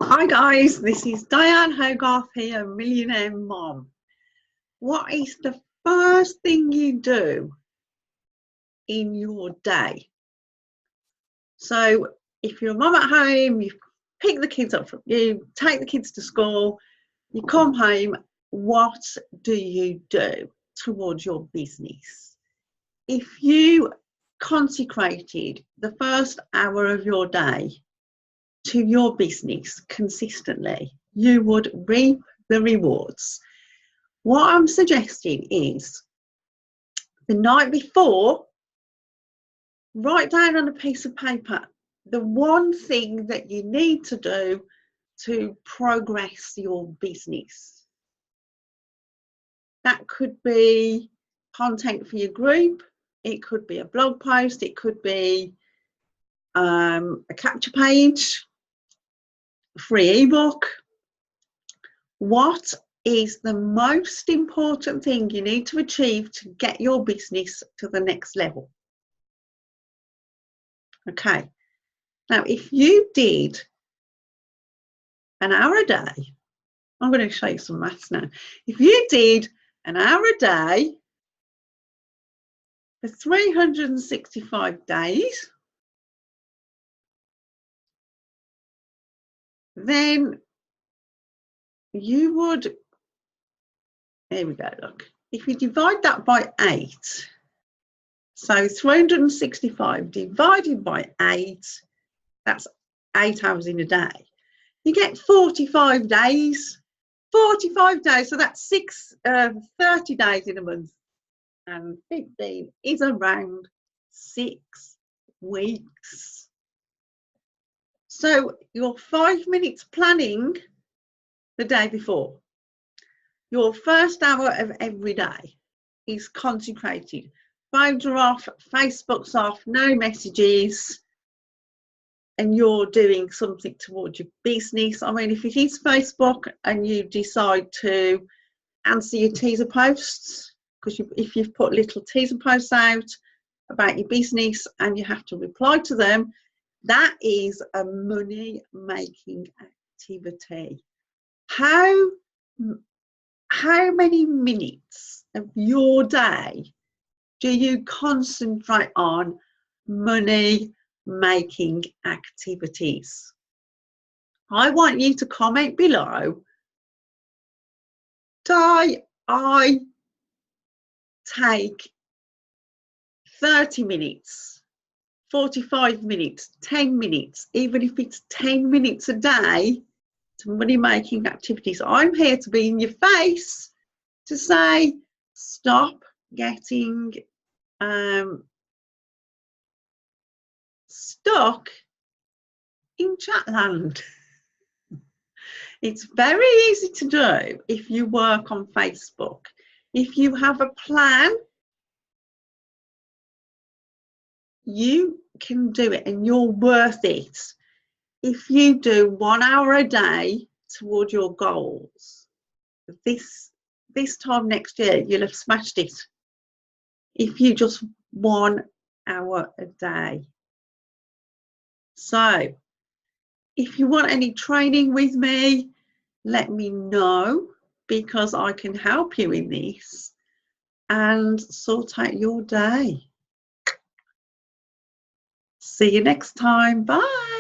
Hi guys, this is Diane Hogarth here, Millionaire Mom. What is the first thing you do in your day? So if you're a mum at home, you pick the kids up, you take the kids to school, you come home, what do you do towards your business? If you consecrated the first hour of your day to your business consistently, you would reap the rewards. What I'm suggesting is the night before, write down on a piece of paper the one thing that you need to do to progress your business. That could be content for your group, it could be a blog post, it could be a capture page, a free ebook. What is the most important thing you need to achieve to get your business to the next level? Okay, now if you did an hour a day, I'm going to show you some maths now. If you did an hour a day for 365 days, then you would, here we go, look, if you divide that by 8, so 365 divided by 8, that's 8 hours in a day. You get 45 days. 45 days, so that's 30 days in a month. And 15 is around 6 weeks. So your 5 minutes planning the day before, your first hour of every day is consecrated. Phones are off, Facebook's off, no messages, and you're doing something towards your business. I mean, if it is Facebook and you decide to answer your teaser posts, because if you've put little teaser posts out about your business and you have to reply to them, that is a money making activity. How many minutes of your day do you concentrate on money making activities? I want you to comment below. I take 30 minutes, 45 minutes, 10 minutes, even if it's 10 minutes a day to money making activities. I'm here to be in your face to say, stop getting stuck in chatland. It's very easy to do if you work on Facebook. If you have a plan, you can do it and you're worth it. If you do 1 hour a day toward your goals, this time next year, you'll have smashed it. If you just 1 hour a day. So if you want any training with me, let me know, because I can help you in this and sort out your day. See you next time. Bye.